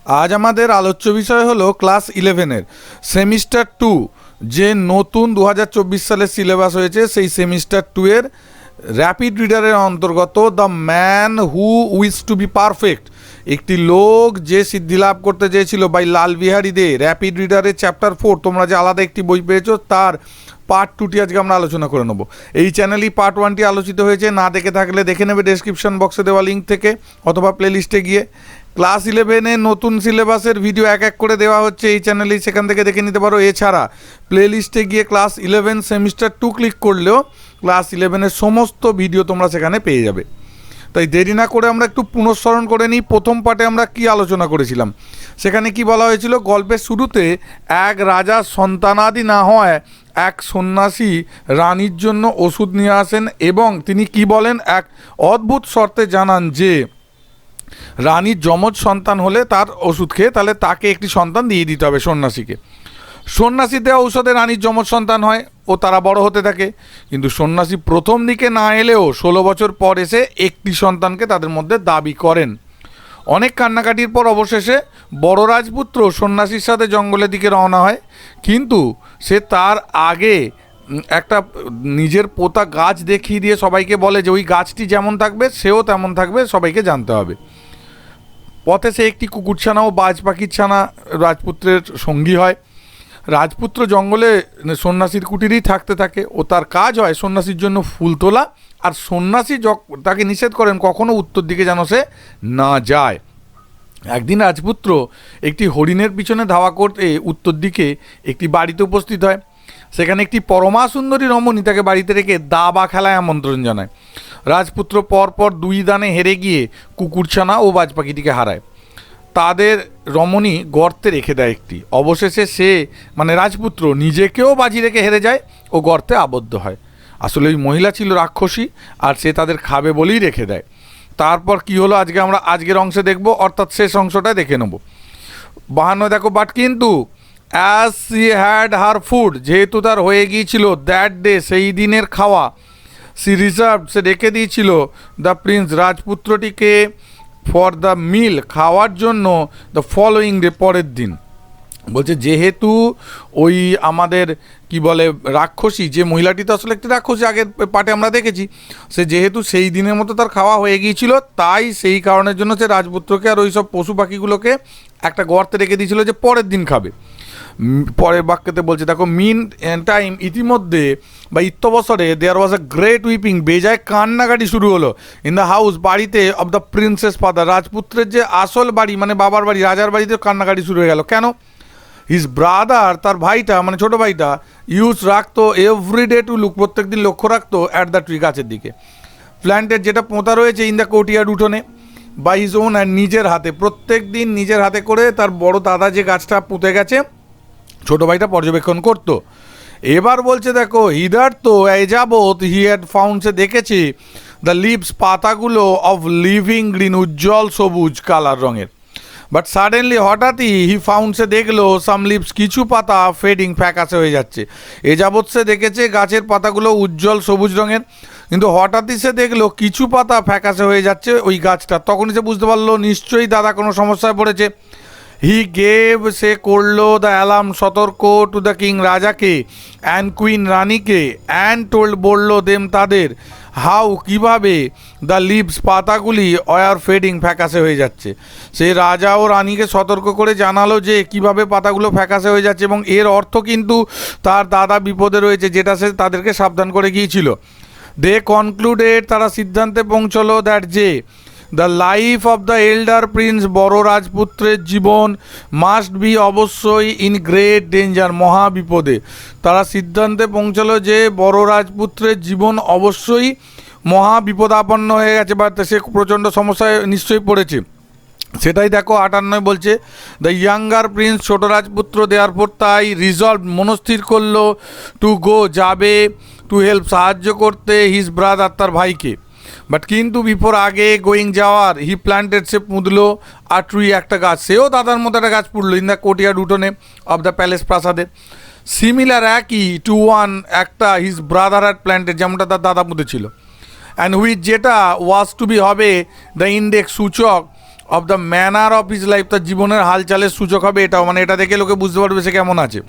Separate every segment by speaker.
Speaker 1: আজ আমাদের আলোচ্য বিষয় হলো ক্লাস 11-এর সেমিস্টার 2 যে নতুন 2024 সালের সিলেবাস হয়েছে সেই সেমিস্টার 2 এর র্যাপিড রিডারের অন্তর্গত the man who wish to be perfect. একটি লোক যে সিদ্ধি লাভ করতে চেয়েছিল বাই লাল বিহারী দে, র্যাপিড রিডারের চ্যাপ্টার 4। তোমরা যে আলাদা একটি বই পেয়েছো তার পার্ট 2টি আজকে আমরা আলোচনা করে নেব। এই চ্যানেলেই পার্ট 1টি আলোচিত হয়েছে, না দেখে থাকলে দেখে নেবে ডেসক্রিপশন বক্সে দেওয়া লিঙ্ক থেকে অথবা প্লেলিস্টে গিয়ে। ক্লাস 11-এর নতুন সিলেবাসের ভিডিও এক এক করে দেওয়া হচ্ছে এই চ্যানেলেই, সেখান থেকে দেখে নিতে পারো। এছাড়া প্লেলিস্টে গিয়ে ক্লাস 11 সেমিস্টার 2 ক্লিক করলেও ক্লাস 11-এর সমস্ত ভিডিও তোমরা সেখানে পেয়ে যাবে। তাই দেরি না করে আমরা একটু পুনঃস্মরণ করে নিই প্রথম পার্টে আমরা কি আলোচনা করেছিলাম। সেখানে কি বলা হয়েছিল, গল্পের শুরুতে এক রাজার সন্তানাদি না হয় এক সন্ন্যাসী রানীর জন্য ওষুধ নিয়ে আসেন এবং তিনি কি বলেন, এক অদ্ভুত শর্তে জানান যে রানীর যমজ সন্তান হলে তার ওষুধ খেয়ে তাহলে তাকে একটি সন্তান দিয়ে দিতে হবে সন্ন্যাসীকে। সন্ন্যাসী দেওয়া ঔষধে রানীর যমজ সন্তান হয় ও তারা বড় হতে থাকে, কিন্তু সন্ন্যাসী প্রথম দিকে না এলেও 16 বছর পর এসে একটি সন্তানকে তাদের মধ্যে দাবি করেন। অনেক কান্নাকাটির পর অবশেষে বড় রাজপুত্র সন্ন্যাসীর সাথে জঙ্গলের দিকে রওনা হয়, কিন্তু সে তার আগে একটা নিজের পোতা গাছ দেখিয়ে দিয়ে সবাইকে বলে যে ওই গাছটি যেমন থাকবে সেও তেমন থাকবে, সবাইকে জানতে হবে। পথে সে একটি কুকুরছানা ও বাজ পাখির ছানা রাজপুত্রের সঙ্গী হয়। রাজপুত্র জঙ্গলে সন্ন্যাসীর কুটিরেই থাকতে থাকে ও তার কাজ হয় সন্ন্যাসীর জন্য ফুল তোলা, আর সন্ন্যাসী তাকে নিষেধ করেন কখনো উত্তর দিকে যেন সে না যায়। একদিন রাজপুত্র একটি হরিণের পিছনে ধাওয়া করতে উত্তর দিকে একটি বাড়িতে উপস্থিত হয়। সেখানে একটি পরমা সুন্দরী রমণী তাকে বাড়িতে রেখে দাবা খেলায় আমন্ত্রণ জানায়। রাজপুত্র পরপর 2 দানে হেরে গিয়ে কুকুরছানা ও বাজ পাখিটিকে হারায়। তাদের রমণী গর্তে রেখে দেয় একটি। অবশেষে সে মানে রাজপুত্র নিজেকেও বাজি রেখে হেরে যায় ও গর্তে আবদ্ধ হয়। আসলে ওই মহিলা ছিল রাক্ষসী আর সে তাদের খাবে বলেই রেখে দেয়। তারপর কি হলো আজকে আমরা আজকের অংশে দেখব, অর্থাৎ শেষ অংশটা দেখে নেব। 52 দেখো, বাট কিন্তু as she had her food, যেহেতু তার হয়ে গিয়েছিল দ্যাট ডে সেই দিনের খাওয়া, সি রিজার্ভ সে রেখে দিয়েছিল দ্য প্রিন্স রাজপুত্রটিকে ফর দ্য মিল খাওয়ার জন্য দ্য ফলোয়িং ডে পরের দিন। বলছে যেহেতু ওই আমাদের কি বলে রাক্ষসী, যে মহিলাটি তো আসলে একটি রাক্ষসী, আগের পার্টে আমরা দেখেছি, সে যেহেতু সেই দিনের মতো তার খাওয়া হয়ে গিয়েছিল তাই সেই কারণের জন্য সে রাজপুত্রকে আর ওই সব পশু পাখিগুলোকে একটা গর্তে রেখে দিয়েছিল যে পরের দিন খাবে। পরের বাক্যতে বলছে দেখো, মিন টাইম ইতিমধ্যে বা ইত্যবসরে দেয়ার ওয়াজ আ গ্রেট উইপিং, বেজায় কান্নাকাটি শুরু হলো ইন দ্য হাউস বাড়িতে অফ দ্য প্রিন্সেস ফাদার, রাজপুত্রের যে আসল বাড়ি মানে বাবার বাড়ি রাজার বাড়িতে কান্নাকাটি শুরু হয়ে গেল। কেন? হিজ ব্রাদার তার ভাইটা মানে ছোটো ভাইটা ইউজ রাখতো এভরিডে টু লুক, প্রত্যেক দিন লক্ষ্য রাখতো অ্যাট দ্য ট্রি গাছের দিকে, প্ল্যান্টের যেটা পোঁতা রয়েছে ইন দ্য কোর্টিয়ার্ড উঠোনে, বাই হিজ ওন অ্যান্ড নিজের হাতে, প্রত্যেক দিন নিজের হাতে করে তার বড় দাদা যে গাছটা পুঁতে গেছে ছোটো ভাইটা পর্যবেক্ষণ করত। এবার বলছে দেখো, হিদার তো এ যাবৎ হি হ্যাড ফাউন্ড সে দেখেছে দ্য লিভস পাতাগুলো অফ লিভিং গ্রিন, উজ্জ্বল সবুজ কালার রঙের, বাট সাডেনলি হঠাৎই হি ফাউন্ড সে দেখলো সাম লিভস কিছু পাতা ফেডিং ফ্যাকাসে হয়ে যাচ্ছে। এ যাবৎ সে দেখেছে গাছের পাতাগুলো উজ্জ্বল সবুজ রঙের, কিন্তু হঠাৎই সে দেখলো কিছু পাতা ফ্যাকাসে হয়ে যাচ্ছে ওই গাছটা। তখনই সে বুঝতে পারলো নিশ্চয়ই দাদা কোনো সমস্যায় পড়েছে। হি গেভ সে করলো দ্য অ্যালার্ম সতর্ক টু দ্য কিং রাজাকে অ্যান্ড কুইন রানীকে অ্যান্ড টোল্ড বললো দেম তাদের হাউ কিভাবে দ্য লিভস পাতাগুলি ওয়ার ফেডিং ফ্যাকাসে হয়ে যাচ্ছে। সে রাজা ও রানীকে সতর্ক করে জানালো যে কিভাবে পাতাগুলো ফ্যাকাসে হয়ে যাচ্ছে এবং এর অর্থ কিন্তু তার দাদা বিপদে রয়েছে, যেটা সে তাদেরকে সাবধান করে গিয়েছিল। দে কনক্লুডেড তারা সিদ্ধান্তে পৌঁছলো দ্যাট যে the life of the এল্ডার Prince বড় রাজপুত্রের জীবন মাস্ট বি অবশ্যই ইন গ্রেট ডেঞ্জার, মহা বিপদে। তারা সিদ্ধান্তে পৌঁছালো যে বড় রাজপুত্রের জীবন অবশ্যই মহা বিপদাপন্ন হয়ে গেছে বা সে প্রচণ্ড সমস্যায় নিশ্চয়ই পড়েছে। সেটাই দেখো 58 বলছে, দ্য ইয়াঙ্গার প্রিন্স ছোট রাজপুত্র দেওয়ার পর তাই রিজলভ মনস্থির করলো টু গো যাবে টু হেল্প সাহায্য করতে হিজ ব্রাদার তার ভাইকে। বাট কিন্তু বিফোর আগে গোয়িং যাওয়ার হি প্ল্যান্টেড সে পুঁতলো আর ট্রি একটা গাছ, সেও দাদার মতো একটা গাছ পুঁতলো ইন দ্য কোর্টিয়ার্ড উঠোনে অফ দ্য প্যালেস প্রাসাদের। সিমিলার একই টু ওয়ান একটা হিজ ব্রাদার হ্যাড প্ল্যান্টেড, যেমনটা তার দাদা পুঁতেছিল, অ্যান্ড হুইচ যেটা ওয়াজ টু বি হবে দ্য ইন্ডেক্স সূচক of the manner of his life, তার জীবনের হালচালের সূচক হবে এটাও, মানে এটা দেখে লোকে বুঝতে পারবে সে কেমন আছে।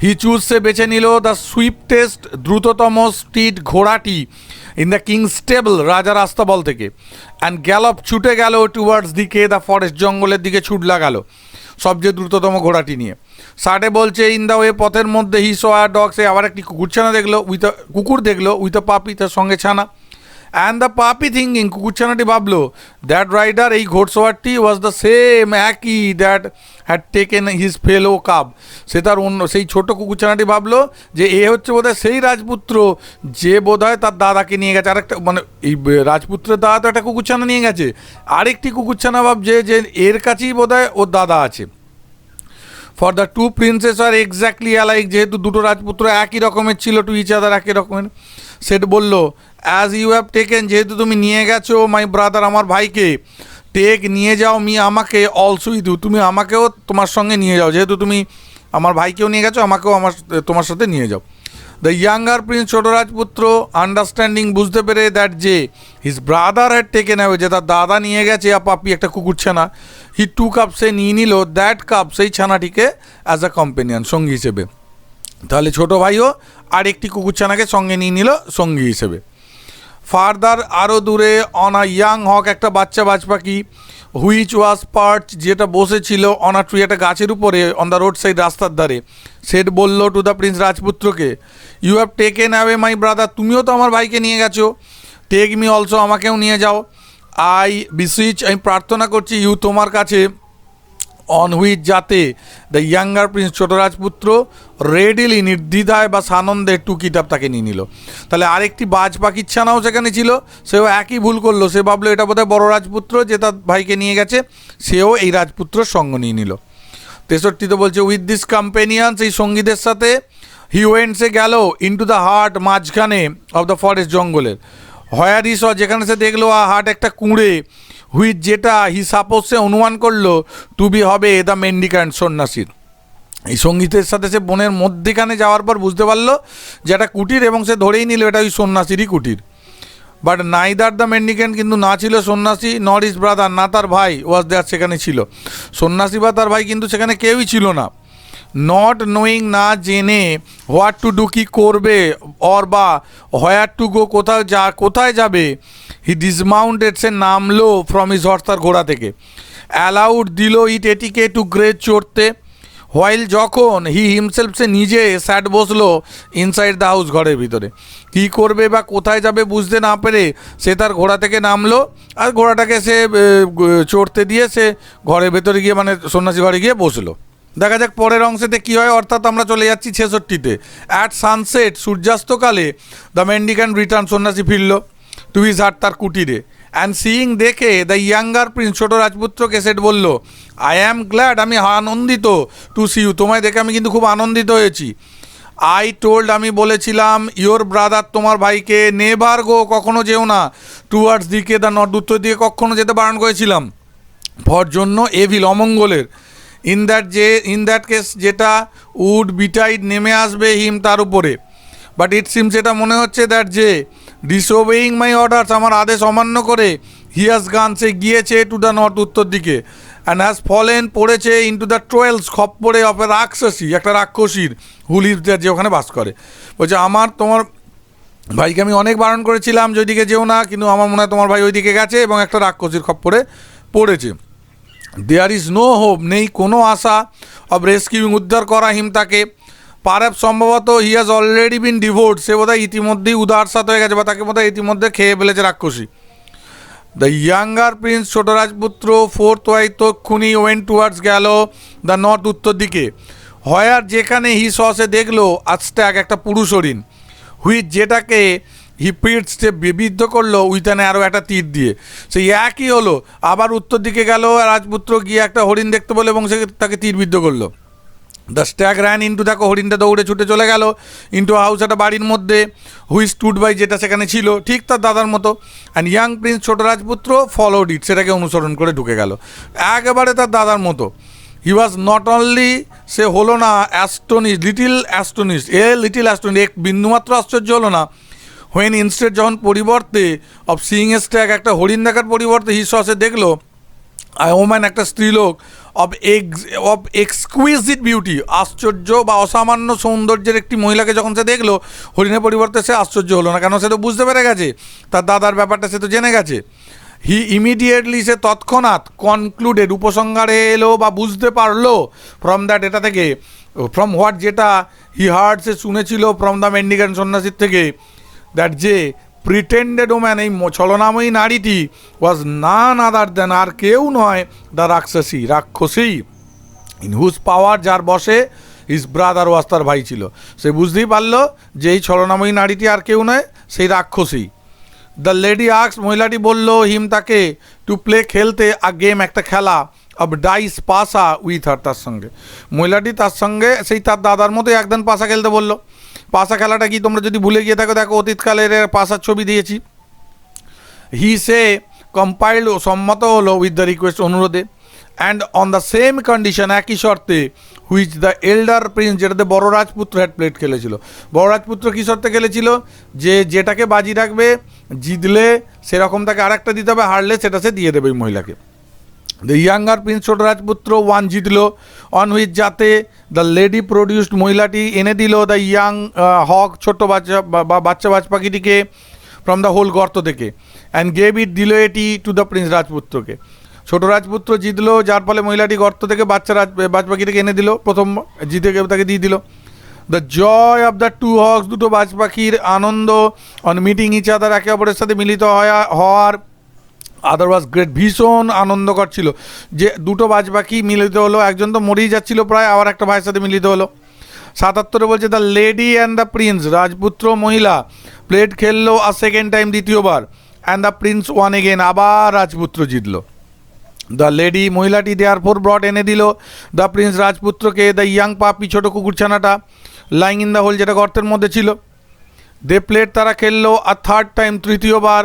Speaker 1: হি চুজ, সে বেছে নিল দ্য সুইফটেস্ট, দ্রুততম স্ট্রিট ঘোড়াটি ইন দ্য কিংস স্টেবল, রাজার আস্তাবল থেকে, অ্যান্ড গ্যালপ, ছুটে গেল টুয়ার্ডস দিকে দ্য ফরেস্ট, জঙ্গলের দিকে ছুট লাগালো সবচেয়ে দ্রুততম ঘোড়াটি নিয়ে। শার্টে বলছে ইন দ্য ওয়ে, পথের মধ্যে হি স আ ডগ, সে আবার একটি কুকুরছানা দেখলো, কুকুর দেখলো উইথ আ পাপি, তার সঙ্গে ছানা। অ্যান্ড দ্য পাপি থিঙ্কিং, কুকুরছানাটি ভাবলো দ্যাট রাইডার, এই ঘোড়সওয়ারটি ওয়াজ দ্য সেম, একই, দ্যাট হ্যাড টেকেন হিজ ফেলো কাব, সে তার অন্য সেই ছোট কুকুরছানাটি ভাবলো যে এ হচ্ছে বোধহয় সেই রাজপুত্র যে বোধহয় তার দাদাকে নিয়ে গেছে। আরেকটা মানে এই রাজপুত্রের দাদা তো একটা কুকুরছানা নিয়ে গেছে, আরেকটি কুকুরছানা ভাবছে যে এর কাছেই বোধহয় ওর দাদা আছে। For the two princes are exactly alike, যেহেতু দুটো রাজপুত্র একই রকমের ছিল, টু ইচ আদার, একই রকমের। সেট বলল অ্যাজ ইউ হ্যাভ টেকেন, যেহেতু তুমি নিয়ে গেছো, মাই ব্রাদার, আমার ভাইকে, টেক, নিয়ে যাও, মি, আমাকে, অলসো উইথ ইউ, তুমি আমাকেও তোমার সঙ্গে নিয়ে যাও, যেহেতু তুমি আমার ভাইকেও নিয়ে গেছো, আমাকেও তোমার সাথে নিয়ে যাও। দ্য ইয়াঙ্গার প্রিন্স, ছোট রাজপুত্র, আন্ডারস্ট্যান্ডিং, বুঝতে পেরে, দ্যাট যে his brother had taken away, যে তার দাদা নিয়ে গেছে আ পাপি, একটা কুকুরছানা, হি টু কাপ, সে নিয়ে নিল দ্যাট কাপ, সেই ছানাটিকে, অ্যাজ আ কম্পেনিয়ন, সঙ্গী হিসেবে। তাহলে ছোটো ভাইও আর একটি কুকুরছানাকে সঙ্গে নিয়ে নিল সঙ্গী হিসেবে। ফার্দার, আরও দূরে, অন আ ইয়াং হক, একটা বাচ্চা বাজ পাখি, হুইচ ওয়াজ পার্চ, যেটা বসেছিল, অন আ ট্রি, একটা গাছের উপরে, অন দ্য রোড সাইড, রাস্তার ধারে। সেট বলল টু দ্য প্রিন্স, রাজপুত্রকে, you have taken away my brother, তুমিও তো আমার ভাইকে নিয়ে গেছো, টেক মি অলসো, আমাকেও নিয়ে যাও। আই বিসিচ, আমি প্রার্থনা করছি, ইউ, তোমার কাছে, অন হুইচ, যাতে, দ্য ইয়াঙ্গার প্রিন্স, ছোট রাজপুত্র, রেডিলি, নির্দ্বিধায় বা সানন্দে, টু কিতাব, তাকে নিয়ে নিল। তাহলে আরেকটি বাজ পাখির ছানাও সেখানে ছিল, সেও একই ভুল করলো, সে ভাবলো এটা বোধহয় বড় রাজপুত্র যে তার ভাইকে নিয়ে গেছে, সেও এই রাজপুত্রর সঙ্গ নিয়ে নিল। 63 বলছে উইথ দিস কম্পেনিয়ান, এই সঙ্গীদের সাথে, হি ওয়েন্ট, সে গেল, ইনটু দ্য হার্ট, মাঝখানে, অফ দ্য ফরেস্ট, জঙ্গলের, হয়ার ই স, যেখানে সে দেখলো, আ হার্ট, একটা কুঁড়ে, হুইচ, যেটা, হি সাপোজ, সে অনুমান করলো, টু বি, হবে, দ্য মেন্ডিক্যান্ট, সন্ন্যাসীর। এই সঙ্গীতের সাথে সে বনের মধ্যেখানে যাওয়ার পর বুঝতে পারলো যে একটা কুটির, এবং সে ধরেই নিল এটা ওই সন্ন্যাসীরই কুটির। বাট নাইদার দ্য মেন্ডিক্যান্ট, কিন্তু না ছিল সন্ন্যাসী, নট ইজ ব্রাদার, না তার ভাই, ওয়াজ দেয়ার, সেখানে ছিল। সন্ন্যাসী বা তার ভাই কিন্তু সেখানে কেউই ছিল না। নট নোয়িং, না জেনে, হোয়াট টু ডু, কী করবে, অর বা হোয়ার টু গো, কোথায় যাবে, হি ডিসমাউন্টেড, সে নামলো, ফ্রম হিজ হর্স, তার ঘোড়া থেকে, অ্যালাউড, দিল, ইট, এটিকে, টু গ্রেজ, চড়তে, হোয়াইল, যখন, হি হিমসেলফ, সে নিজে, স্যাট, বসলো, ইনসাইড দ্য হাউস, ঘরের ভিতরে। কী করবে বা কোথায় যাবে বুঝতে না পেরে সে তার ঘোড়া থেকে নামলো, আর ঘোড়াটাকে সে চড়তে দিয়ে সে ঘরের ভেতরে গিয়ে, মানে সন্ন্যাসী ঘরে গিয়ে বসলো। দেখা যাক পরের অংশেতে কী হয়, অর্থাৎ আমরা চলে যাচ্ছি 66-তে। অ্যাট সানসেট, সূর্যাস্তকালে, দ্য মেন্ডিক্যান্ট রিটার্ন, সন্ন্যাসী ফিরল, টু হিজ হার্ট, তার কুটিরে, অ্যান্ড সিইং, দেখে, দ্য ইয়াঙ্গার প্রিন্স, ছোটো রাজপুত্রকে, সেট বলল, আই অ্যাম গ্ল্যাড, আমি আনন্দিত, টু সি ইউ, তোমায় দেখে আমি কিন্তু খুব আনন্দিত হয়েছি। আই টোল্ড, আমি বলেছিলাম, ইয়োর ব্রাদার, তোমার ভাইকে, নেভার গো, কখনো যেও না, টুয়ার্ডস দিকে, দ্য নর্থ, উত্তর দিকে কখনো যেতে বারণ করেছিলাম, ফর, জন্য, এভিল, অমঙ্গলের, ইন দ্যাট কেস, যেটা, উড বিটাইড, নেমে আসবে, হিম, তার উপরে। বাট ইট সিমস, এটা মনে হচ্ছে, দ্যাট যে, ডিসওবেইং মাই অর্ডার্স, আমার আদেশ অমান্য করে, হি হ্যাজ গান, সে গিয়েছে, টু দ্য নর্থ, উত্তর দিকে, অ্যান্ড হ্যাজ ফলেন, পড়েছে, ইন্টু দ্য টুয়েলস, খপ্পরে, অফ এ রাক্ষসী, একটা রাক্ষসীর, হু লিভস দেয়ার, যে ওখানে বাস করে। বলছে তোমার ভাইকে আমি অনেক বারণ করেছিলাম যে ওইদিকে যেও না, কিন্তু আমার মনে হয় তোমার ভাই ওইদিকে গেছে এবং একটা রাক্ষসীর খপ্পরে পড়েছে। দেয়ার ইজ নো হোপ, নেই কোনো আশা, অব রেস্কিউইং, উদ্ধার করা, হিম, তাকে, পারহ্যাপস, সম্ভবত, হি হ্যাজ অলরেডি বিন ডিভোর্ড, সে বোধহয় ইতিমধ্যেই উদারসাত হয়ে গেছে, বা তাকে বোধহয় ইতিমধ্যে খেয়ে ফেলেছে রাক্ষসী। দ্য ইয়াঙ্গার প্রিন্স, ছোট রাজপুত্র, ফোর্থ ওয়াই, তক্ষুনি, ওয়েন টুয়ার্ডস, গেল, দ্য নর্থ, উত্তর দিকে, হয়ার, যেখানে, হি স, সে দেখলো, আজট্যাগ, একটা পুরুষ হরিণ, হুইচ, যেটাকে, হি পিটস, সে বিবিদ্ধ করলো, উইথানে, আরও একটা তীর দিয়ে। সেই একই হলো, আবার উত্তর দিকে গেল রাজপুত্র, গিয়ে একটা হরিণ দেখতে বলে এবং সে তাকে তীরবিদ্ধ করলো। দ্য স্ট্যাগ র্যান ইন্টু, দেখো হরিণটা দৌড়ে ছুটে চলে গেল, ইন্টু হাউস, একটা বাড়ির মধ্যে, হুই স্টুড বাই, যেটা সেখানে ছিল, ঠিক তার দাদার মতো, অ্যান্ড ইয়াং প্রিন্স, ছোট রাজপুত্র, ফলোড ইট, সেটাকে অনুসরণ করে ঢুকে গেল, একেবারে তার দাদার মতো। হি ওয়াজ নট অনলি, সে হলো না, astonish, little astonish, little astonish, এক বিন্দুমাত্র আশ্চর্য হলো না, হোয়েন ইনস্টেড, যখন পরিবর্তে, অফ সিইং এ স্ট্যাগ, একটা হরিণ দেখার পরিবর্তে, হি স, সে দেখলো, ওম্যান একটা স্ত্রীলোক অব এক্সকুইজিট বিউটি, আশ্চর্য বা অসামান্য সৌন্দর্যের একটি মহিলাকে যখন সে দেখলো, হরিণের পরিবর্তে সে আশ্চর্য হলো না, কেন সে তো বুঝতে পেরে গেছে তার দাদার ব্যাপারটা, সে তো জেনে গেছে। হি ইমিডিয়েটলি, সে তৎক্ষণাৎ কনক্লুডেড, উপসংহারে এলো বা বুঝতে পারলো ফ্রম দ্যাট, এটা থেকে, ফ্রম হোয়াট, যেটা হি হার্ড, সে শুনেছিল ফ্রম দ্য মেন্ডিক্যান্ট সন্ন্যাসীর থেকে, দ্যাট যে প্রিটেন্ডেড ওম্যান, এই ছলনাময়ী নারীটি, ওয়াজ নান আদার দেন, আর কেউ নয়, দ্য রাক্ষসী, ইন হুজ পাওয়ার, যার বসে হিজ ব্রাদার ওয়াজ, তার ভাই ছিল। সে বুঝতেই পারলো যে এই ছলনাময়ী নারীটি আর কেউ নয়, সেই রাক্ষসী। দ্য লেডি আক্স, মহিলাটি বলল হিম, তাকে, টু প্লে, খেলতে, আ গেম, একটা খেলা, অব ডাইস, পাসা, উইথ হার, তার সঙ্গে। মহিলাটি তার সঙ্গে সেই তার দাদার মতো একদিন পাসা খেলতে বললো। পাসা খেলাটা কি তোমরা যদি ভুলে গিয়ে থাকো, দেখো অতীতকালের পাসার ছবি দিয়েছি। হি সে কম্পাইল্ড, সম্মত হলো, উইথ দ্য রিকোয়েস্ট, অনুরোধে, and on the same condition, একই শর্তে, হুইচ দ্য এল্ডার প্রিন্স, যেটাতে বড় রাজপুত্র হ্যাড প্লেড খেলেছিল। বড় রাজপুত্র কী শর্তে খেলেছিল, যে যেটাকে বাজি রাখবে, জিতলে সেরকম তাকে আরেকটা দিতে হবে, হারলে সেটা সে দিয়ে দেবে ওই মহিলাকে। দ্য ইয়াঙ্গার প্রিন্স, ছোট রাজপুত্র, ওয়ান জিতলো, অন হুইচ, যাতে, দ্য লেডি প্রডিউসড, মহিলাটি এনে দিল, দ্য ইয়াং হক, ছোট্ট বাচ্চা বাজ পাখিটিকে, ফ্রম দ্য হোল, গর্ত থেকে, অ্যান্ড গেভ ইট, দিল এটি, টু দ্য প্রিন্স, রাজপুত্রকে। ছোট রাজপুত্র জিতলো, যার ফলে মহিলাটি গর্ত থেকে বাজ পাখিটিকে এনে দিল, প্রথম জিতে তাকে দিয়ে দিল। The joy of the two hawks, দুটো বাজ পাখির আনন্দ, অন মিটিং ইচ আদার, একে অপরের সাথে মিলিত হওয়ার, আদার ওয়াজ গ্রেট, ভীষণ আনন্দকর ছিল, যে দুটো বাজ পাখি মিলিত হলো, একজন তো মরেই যাচ্ছিল প্রায়, আবার একটা ভাইয়ের সাথে মিলিত হলো। ৭৭ বলছে, the lady and the Prince, রাজপুত্র মহিলা, প্লেড খেললো, আর সেকেন্ড টাইম, দ্বিতীয়বার, and the Prince one again, আবার রাজপুত্র জিতলো। দ্য লেডি, মহিলাটি, দেয়ার ফোর ব্রট, এনে দিল, দ্য প্রিন্স, রাজপুত্রকে, দ্য ইয়াং পাপি, ছোটো কুকুরছানাটা, লাইং ইন দ্য হোল, যেটা গর্তের মধ্যে ছিল। দে প্লেড, তারা খেললো, আর থার্ড টাইম, তৃতীয়বার,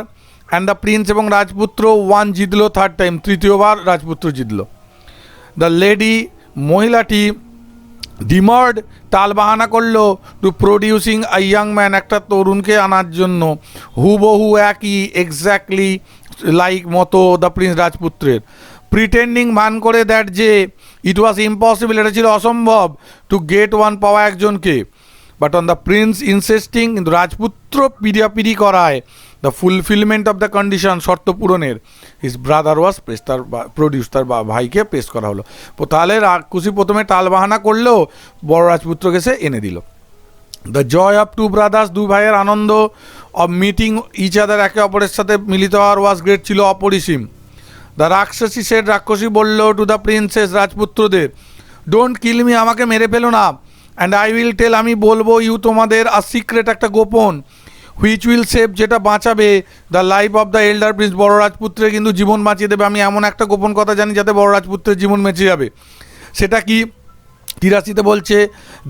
Speaker 1: অ্যান্ড দ্য প্রিন্স, এবং রাজপুত্র, ওয়ান, জিতলো, থার্ড টাইম, তৃতীয়বার রাজপুত্র জিতলো। দ্য লেডি, মহিলাটি, ডিমার্ড, টাল বাহানা করলো, to producing a young man, একটা তরুণকে আনার জন্য, হুবহু একই, এক্স্যাক্টলি লাইক, মতো, দ্য প্রিন্স, রাজপুত্রের। প্রিটেন্ডিং, ভান করে, দ্যাট যে, ইট ওয়াজ ইম্পসিবল, এটা ছিল অসম্ভব, টু গেট ওয়ান, পাওয়া একজনকে, বাট অন দ্য প্রিন্স ইনসিস্টিং, কিন্তু রাজপুত্র পিড়াপিড়ি করায়, the fulfilment of the condition, শর্ত পূরণের, হিজ ব্রাদার ওয়াজ প্রেস, তার প্রডিউস, তার ভাইকে পেশ করা হলো। তাহলে রাক্ষসী প্রথমে টাল বাহানা করলো, বড় রাজপুত্রকে সে এনে দিল। The joy of two brothers, দুই ভাইয়ের আনন্দ, অফ মিটিং ইচ আদার, একে অপরের সাথে মিলিত হওয়ার, ওয়াজ গ্রেট, ছিল অপরিসীম। দ্য রাক্ষসী সেড, রাক্ষসী বলল, টু দ্য প্রিন্সেস, রাজপুত্রদের, ডোন্ট কিল মি, আমাকে মেরে ফেলো না, অ্যান্ড আই উইল টেল, আমি বলবো, ইউ, তোমাদের, আর সিক্রেট, একটা গোপন, হুইচ উইল সেভ, যেটা বাঁচাবে, the life of the এল্ডার Prince, বড় রাজপুত্রের কিন্তু জীবন বাঁচিয়ে দেবে। আমি এমন একটা গোপন কথা জানি যাতে বড় রাজপুত্রের জীবন বেঁচে যাবে। সেটা কি? ৮৩ বলছে,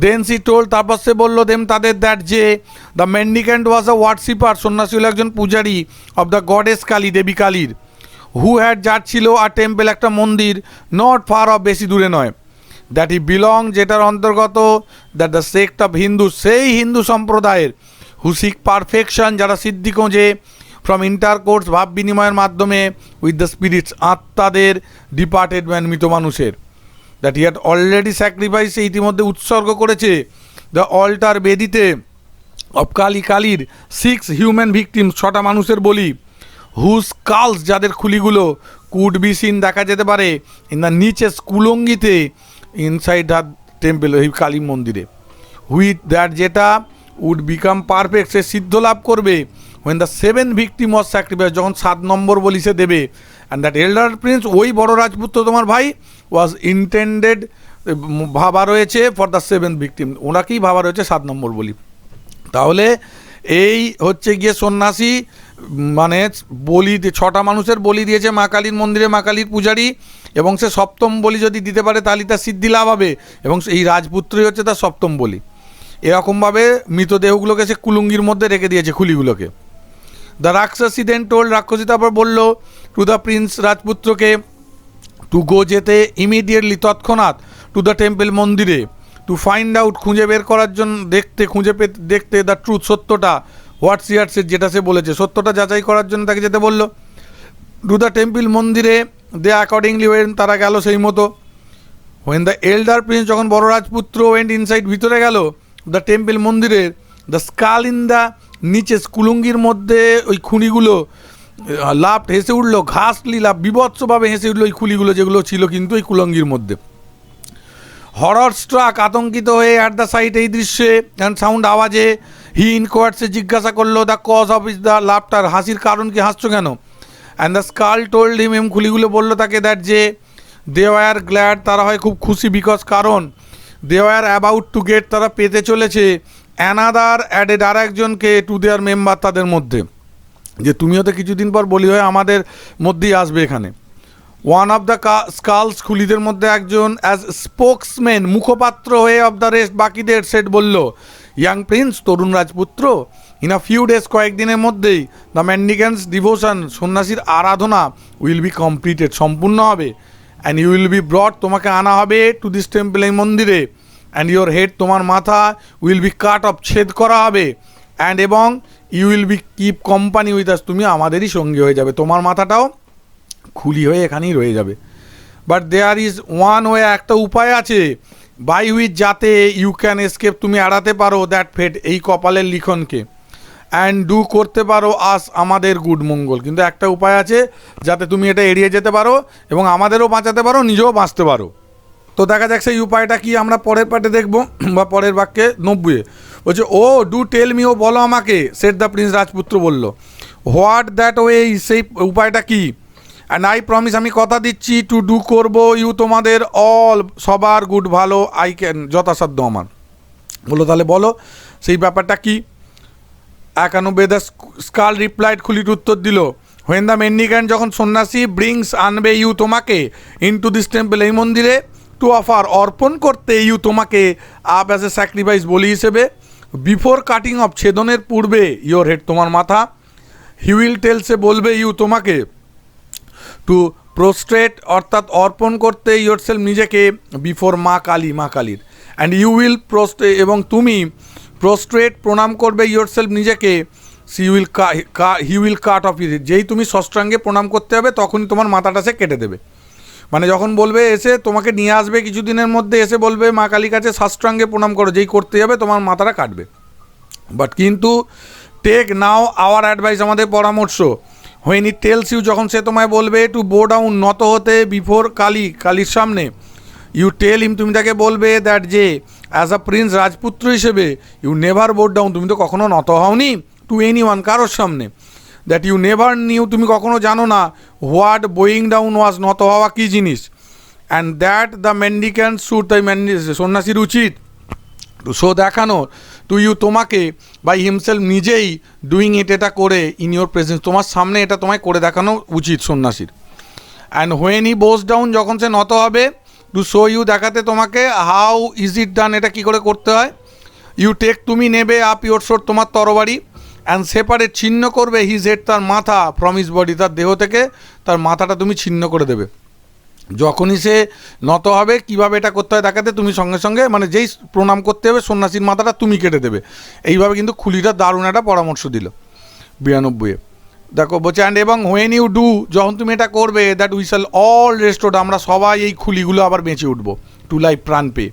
Speaker 1: দেন সি টোল্ড, তারপর সে বললো, দেম, তাদের, দ্যাট যে, দ্য মেন্ডিক্যান্ট ওয়াজ আ ওয়ার্ডশিপার, সন্ন্যাসী হল একজন পূজারী, অফ দ্য গডেস কালী, দেবী কালীর, হু হ্যাড, যার ছিল, আর টেম্পল, একটা মন্দির, নট ফার অফ, বেশি দূরে নয়, দ্যাট হি বিলং, যেটার অন্তর্গত, that the sect of Hindu, সেই হিন্দু সম্প্রদায়ের, হু সিক পারফেকশন, যারা সিদ্ধি খোঁজে, ফ্রম ইন্টারকোর্স, ভাব বিনিময়ের মাধ্যমে, উইথ দ্য স্পিরিটস, আত্মাদের, ডিপার্টেড ম্যান, মৃত মানুষের, that he had already sacrifice, ইতিমধ্যে উৎসর্গ করেছে, দ্য অল্টার, বেদিতে, অফ কালীর 6 হিউম্যান ভিকটিম, 6টা মানুষের বলি, হুজ কালস, যাদের খুলিগুলো, কুড বি সিন, দেখা যেতে পারে, ইন দ্য নিচে, কুলঙ্গিতে, ইনসাইড দ্য টেম্পল, এই কালী মন্দিরে, হুইথ দ্যাট, যেটা, উড বিকাম পারফেক্ট, সে সিদ্ধ লাভ করবে, when the 7 victim was sacrifice, যখন 7 নম্বর বলি সে দেবে, অ্যান্ড দ্যাট এল্ডার প্রিন্স, ওই বড় রাজপুত্র তোমার ভাই, ওয়াজ ইন্টেন্ডেড, ভাবা রয়েছে, ফর দ্য 7 ভিকটিম, ওনাকেই ভাবা রয়েছে 7 নম্বর বলি। তাহলে এই হচ্ছে গিয়ে সন্ন্যাসী, মানে বলি, 6টা মানুষের বলি দিয়েছে মা কালীর মন্দিরে, মা কালীর পূজারী, এবং সে 7ম বলি যদি দিতে পারে তাহলে তার সিদ্ধি লাভ হবে, এবং এই রাজপুত্রই হচ্ছে তার 7ম বলি। এরকমভাবে মৃতদেহগুলোকে সে কুলুঙ্গির মধ্যে রেখে দিয়েছে, খুলিগুলোকে। দ্য রাক্ষসী দেন টোল্ড, রাক্ষসী তারপর বললো, টু দ্য প্রিন্স, রাজপুত্রকে, টু গো, যেতে, ইমিডিয়েটলি, তৎক্ষণাৎ, টু দ্য টেম্পল, মন্দিরে, টু ফাইন্ড আউট, খুঁজে বের করার জন্য, দেখতে, দ্য ট্রুথ, সত্যটা, হোয়াট সি হ্যাড সেড, যেটা সে বলেছে, সত্যটা যাচাই করার জন্য তাকে যেতে বললো। টু দ্য টেম্পল, মন্দিরে, দে অ্যাকর্ডিংলি ওয়েন, তারা গেল সেই মতো। হোয়েন দ্য এল্ডার প্রিন্স, যখন বড় রাজপুত্র ওয়েন্ট ইনসাইড, ভিতরে গেল দ্য টেম্পল মন্দিরের, দ্য স্কাল ইন দ্য নিচে কুলুঙ্গির মধ্যে ওই খুনিগুলো লাভ হেসে উঠলো, ঘাসলি লাভ বিভৎসভাবে হেসে উঠলো ওই খুলিগুলো যেগুলো ছিল কিন্তু ওই কুলঙ্গির মধ্যে। হরর স্ট্রাক, আতঙ্কিত হয়ে অ্যাট দ্য সাইট, এই দৃশ্যে অ্যান্ড সাউন্ড আওয়াজে, হি ইনকোয়ার্ডসে জিজ্ঞাসা করলো the cause of is the laughter, হাসির কারণ কি, হাসছো কেন? And the skull told him, um খুলিগুলো বললো তাকে দ্যাট যে দে ওয়ার গ্ল্যাড, তারা হয় খুব খুশি, বিকজ কারণ they were about to get, তারা পেতে চলেছে অ্যানাদার অ্যাডেড, আর একজনকে টু দেয়ার মেম্বার, তাদের মধ্যে, যে তুমিও তো কিছুদিন পর বলি হয়ে আমাদের মধ্যেই আসবে এখানে। ওয়ান অফ দ্য স্কালস, খুলিদের মধ্যে একজন, অ্যাজ স্পোক্সম্যান, মুখপাত্র হয়ে অফ দ্য রেস্ট, বাকিদের সেট বলল, ইয়াং প্রিন্স, তরুণ রাজপুত্র, ইন আ ফিউ ডেজ, কয়েকদিনের মধ্যেই, দ্য মেন্ডিক্যান্স ডিভোশন, সন্ন্যাসীর আরাধনা, উইল বি কমপ্লিটেড, সম্পূর্ণ হবে, and you will be brought, তোমাকে আনা হবে টু দিস টেম্পল, এই মন্দিরে, অ্যান্ড ইউর হেড, তোমার মাথা, উইল বি কাট অফ, ছেদ করা হবে, অ্যান্ড এবং you will be keep company with us, তুমি আমাদেরই সঙ্গী হয়ে যাবে, তোমার মাথাটাও খুলি হয়ে এখানেই রয়ে যাবে। But there is one way, একটা উপায় আছে, বাই হুইচ, যাতে ইউ ক্যান এসকেপ, তুমি এড়াতে পারো দ্যাট ফেট, এই কপালের লিখনকে, অ্যান্ড ডু, করতে পারো আস, আমাদের গুড মঙ্গল, কিন্তু একটা উপায় আছে যাতে তুমি এটা এড়িয়ে যেতে পারো এবং আমাদেরও বাঁচাতে পারো, নিজেও বাঁচতে পারো। তো দেখা যাক সেই উপায়টা কি, আমরা পরের পার্টে দেখবো বা পরের বাক্যে 90 বলছে, ও ডু টেল মি, ও বলো আমাকে, সেট দ্য প্রিন্স, রাজপুত্র বলল, হোয়াট দ্যাট ওয়ে, সেই উপায়টা কি, অ্যান্ড আই প্রমিস, আমি কথা দিচ্ছি, টু ডু, করবো, ইউ, তোমাদের, অল, সবার, গুড, ভালো, আই ক্যান, যথাসাধ্য আমার। বলো তাহলে বলো সেই ব্যাপারটা কি। 91 দ্য স্কাল রিপ্লাইড, খুলির উত্তর দিল, হোয়েন দ্য মেন্ডিক্যান্ট, যখন সন্ন্যাসী, ব্রিংস, আনবে, ইউ, তোমাকে, ইন টু দিস টেম্পল, এই মন্দিরে, টু অফার, অর্পণ করতে, ইউ, তোমাকে, আপ অ্যাজ এ স্যাক্রিফাইস, বলি হিসেবে, বিফোর কাটিং অফ, ছেদনের পূর্বে, ইউর হেড, তোমার মাথা, হি উইল টেল, সে বলবে, ইউ, তোমাকে, টু প্রোস্ট্রেট, অর্থাৎ অর্পণ করতে, ইউর সেলফ, নিজেকে, বিফোর মা কালী, মা কালীর, অ্যান্ড ইউ উইল প্রোস্ট্রেট, এবং তুমি প্রোস্ট্রেট, প্রণাম করবে, ইউর সেলফ, নিজেকে, he will cut of it, যেই তুমি ষষ্ঠাঙ্গে প্রণাম করতে হবে তখনই তোমার মাথাটা সে কেটে দেবে। মানে যখন বলবে এসে তোমাকে নিয়ে আসবে কিছুদিনের মধ্যে, এসে বলবে মা কালীর কাছে সাষ্টাঙ্গে প্রণাম করো, যেই করতে যাবে তোমার মাথাটা কাটবে। বাট কিন্তু টেক নাও আওয়ার অ্যাডভাইস, আমাদের পরামর্শ, হোয়েন ইট টেলস ইউ, যখন সে তোমায় বলবে টু বো ডাউন, নত হতে, বিফোর কালী, কালীর সামনে, ইউ টেল হিম, তুমি তাকে বলবে দ্যাট যে অ্যাজ আ প্রিন্স, রাজপুত্র হিসেবে, ইউ নেভার বো ডাউন, তুমি তো কখনো নত হওনি, টু এনি ওয়ান, কারোর সামনে, দ্যাট ইউ নেভার নিউ, তুমি কখনো জানো না, হোয়াট বোয়িং ডাউন ওয়াজ, নত হওয়া কী জিনিস, অ্যান্ড দ্যাট দ্য মেন্ডিক্যান্ট শুড, তাই সন্ন্যাসীর উচিত, টু শো, দেখানো, টু ইউ, তোমাকে, বাই হিমসেলফ, নিজেই, ডুইং ইট, এটা করে, ইন ইউর প্রেজেন্স, তোমার সামনে এটা তোমায় করে দেখানো উচিত সন্ন্যাসীর। And when he Bose down, যখন সে নত হবে, টু শো ইউ, দেখাতে তোমাকে, হাউ ইজ ইট ডান, এটা কী করে করতে হয়, ইউ টেক, তুমি নেবে, আপ ইউর শোর, তোমার তরবারি, অ্যান্ড সেপারেট, ছিন্ন করবে, হিজ হেড, তার মাথা, ফ্রম হিজ বডি, তার দেহ থেকে তার মাথাটা তুমি ছিন্ন করে দেবে। যখনই সে নত হবে, কীভাবে এটা করতে হয় দেখাতে, তুমি সঙ্গে সঙ্গে, মানে যেই প্রণাম করতে হবে সন্ন্যাসীর মাথাটা তুমি কেটে দেবে। এইভাবে কিন্তু খুলিটা দারুণ একটা পরামর্শ দিল 92-এ। দেখো বলছে, অ্যান্ড এবং হোয়েন ইউ ডু, যখন তুমি এটা করবে, that we shall all restored, আমরা সবাই এই খুলিগুলো আবার বেঁচে উঠবো, টু লাইফ, প্রাণ পেয়ে,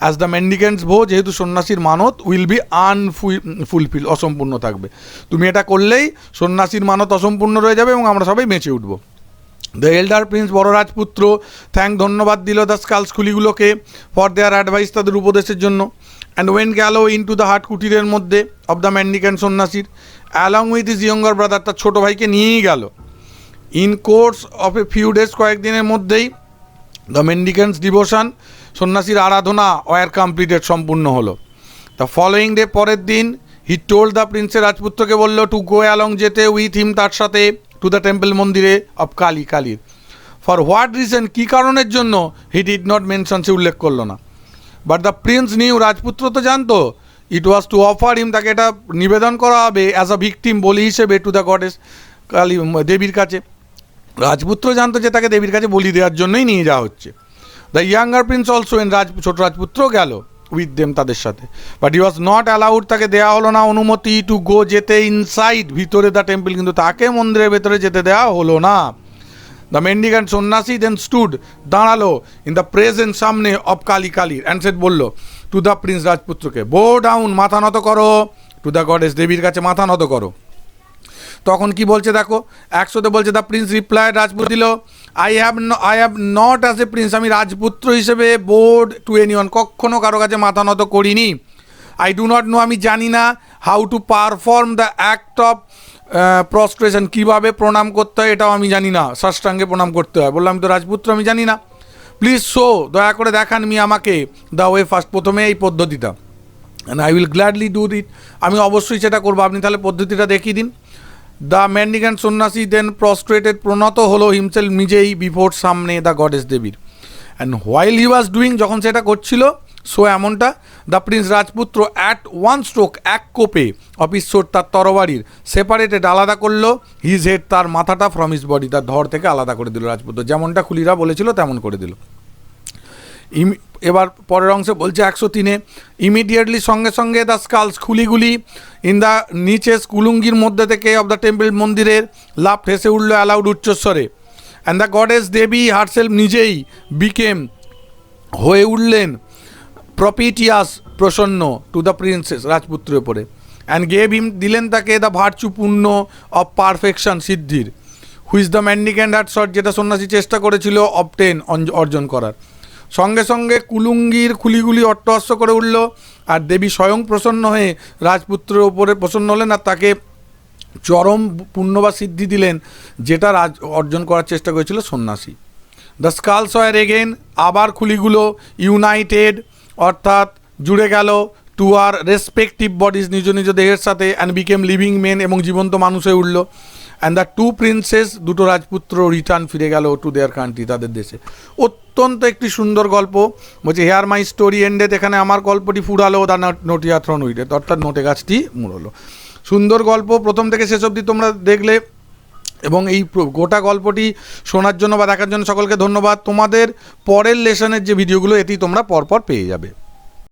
Speaker 1: অ্যাজ দ্য মেন্ডিক্যান্টস ভো, যেহেতু সন্ন্যাসীর মানত, উইল বি আনফুলফিল, অসম্পূর্ণ থাকবে, তুমি এটা করলেই সন্ন্যাসীর মানত অসম্পূর্ণ রয়ে যাবে এবং আমরা সবাই বেঁচে উঠবো। দ্য এল্ডার প্রিন্স, বড় রাজপুত্র, ধন্যবাদ দিল the skulls, খুলিগুলোকে, for their advice, তাদের উপদেশের জন্য, অ্যান্ড ওয়েন গেল ইন টু দ্য হার্ট, কুটিরের মধ্যে, অফ দ্য মেন্ডিক্যান্ট, সন্ন্যাসীর, along with is younger brother, তার ছোটো ভাইকে নিয়েই গেল। In course of a few days, কয়েকদিনের মধ্যেই, দ্য মেন্ডিক্যান্টস ডিভোশন, সন্ন্যাসীর আরাধনা, ওয়ার কমপ্লিটেড, সম্পূর্ণ হলো। দ্য ফলোয়িং ডে, পরের দিন, হি টোল্ড দ্য প্রিন্সের, রাজপুত্রকে বলল, টু গো অ্যালং, যেতে, উইথ হিম, তার সাথে, টু দ্য টেম্পল, মন্দিরে, অফ কালী, কালীর। ফর হোয়াট রিজন, কী কারণের জন্য, হি ডিড নট মেনশন, সে উল্লেখ করলো না। বাট দ্য প্রিন্স নিউ, রাজপুত্র তো জানতো, ইট ওয়াজ টু অফার হিম, তাকে এটা নিবেদন করা হবে, অ্যাজ আ ভিকটিম, বলি হিসেবে, টু দ্য গডেস, কালী, দেবীর কাছে। রাজপুত্র জানতো যে তাকে দেবীর কাছে বলি দেওয়ার জন্যই নিয়ে যাওয়া হচ্ছে। দ্য ইয়াঙ্গার প্রিন্স অলসো, ছোট রাজপুত্র গেল উইথ দেম, তাদের সাথে। But he was not allowed, তাকে দেওয়া হলো না অনুমতি, টু গো, যেতে, ইনসাইড, ভিতরে, দ্য টেম্পল, কিন্তু তাকে মন্দিরের ভেতরে যেতে দেওয়া হলো না। দ্য মেন্ডিক্যান্ট সন্ন্যাসী দেন স্টুড, দাঁড়ালো ইন দ্য প্রেজেন্ট, সামনে অফ কালী, কালীর, অ্যান্ড সেড, বললো টু দ্য প্রিন্স, রাজপুত্রকে, বো ডাউন, মাথা নত করো, টু দ্য গডেস, দেবীর কাছে মাথা নত করো। তখন কি বলছে দেখো, 100-তে বলছে দ্য প্রিন্স রিপ্লাইড, রাজপুত দিল, I have not as a Prince, আমি রাজপুত্র হিসেবে বোর্ড টু এনিওয়ান, কখনো কারো কাছে মাথা নত করিনি। আই ডু নট নো, আমি জানি না, how to perform the act of prostration, কীভাবে প্রণাম করতে হয় এটাও আমি জানি না, সাষ্টাঙ্গে প্রণাম করতে হয়। বললাম আমি তো রাজপুত্র, আমি জানি না। প্লিজ শো, দয়া করে দেখান মি, আমাকে, দ্য ওয়ে ফার্স্ট, প্রথমে এই পদ্ধতিটা, and I will gladly do it, আমি অবশ্যই সেটা করবো, আপনি তাহলে পদ্ধতিটা দেখিয়ে দিন। দ্য মেন্ডিক্যান্ট সন্ন্যাসী দেন প্রস্ট্রেটেড, প্রণত হলো হিমসেলফ, নিজেই, বিফোর, সামনে, দ্য গডেস, দেবীর। And while he was doing, যখন সেটা করছিল, সো এমনটা, দ্য প্রিন্স, রাজপুত্র, অ্যাট ওয়ান স্ট্রোক, এক কোপে, অফ হিজ সোর্ড, তার তরবারির, সেপারেটেড, আলাদা করলো, হিজ হেড, তার মাথাটা, ফ্রম হিজ বডি, তার ধর থেকে আলাদা করে দিল রাজপুত্র, যেমনটা খুলিরা বলেছিল তেমন করে দিল। এবার পরের অংশে বলছে 103-এ, ইমিডিয়েটলি, সঙ্গে সঙ্গে, দ্য স্কালস, খুলিগুলি, ইন দ্য নিচে, কুলুঙ্গির মধ্যে থেকে, অফ দ্য টেম্পল, মন্দিরের, লাফ, হেসে উঠল, অ্যালাউড, উচ্চস্বরে, অ্যান্ড দ্য গডেস, দেবী হারসেলফ, নিজেই, বিকেম, হয়ে উঠলেন, প্রপিটিয়াস, প্রসন্ন, টু দ্য প্রিন্সেস, রাজপুত্রের উপরে, অ্যান্ড গেভ হিম, দিলেন তাকে, দ্য ভার্চু, পুণ্য, অফ পারফেকশন, সিদ্ধির, which the mendicant had sought, যেটা সন্ন্যাসী চেষ্টা করেছিল অবটেন, অর্জন করার। সঙ্গে সঙ্গে কুলুঙ্গির খুলিগুলি অট্টহাস্য করে উঠল, আর দেবী স্বয়ং প্রসন্ন হয়ে রাজপুত্রের ওপরে প্রসন্ন হলেন, আর তাকে চরম পুণ্য বা সিদ্ধি দিলেন, যেটা অর্জন করার চেষ্টা করেছিল সন্ন্যাসী। দ্য স্কালস ওয়ার এগেন, আবার খুলিগুলো ইউনাইটেড, অর্থাৎ জুড়ে গেল, টু আর রেসপেক্টিভ বডিজ, নিজ নিজ দেহের সাথে, অ্যান্ড বিকেম লিভিং মেন, এবং জীবন্ত মানুষ হয়ে উঠল। অ্যান্ড দ্য টু প্রিন্সেস, দুটো রাজপুত্র, রিটার্ন, ফিরে গেল টু দেয়ার কান্ট্রি, তাদের দেশে। অত্যন্ত একটি সুন্দর গল্প। বলছে হেয়ার মাই স্টোরি এন্ডেড, এখানে আমার গল্পটি ফুরালো, দ্য নোটিয়া থ্রোন উইডেড, অর্থাৎ নোটে গাছটি মুড়লো। সুন্দর গল্প, প্রথম থেকে শেষ অবধি তোমরা দেখলে, এবং এই গোটা গল্পটি শোনার জন্য বা দেখার জন্য সকলকে ধন্যবাদ। তোমাদের পরের লেসনের যে ভিডিওগুলো, এটি তোমরা পরপর পেয়ে যাবে।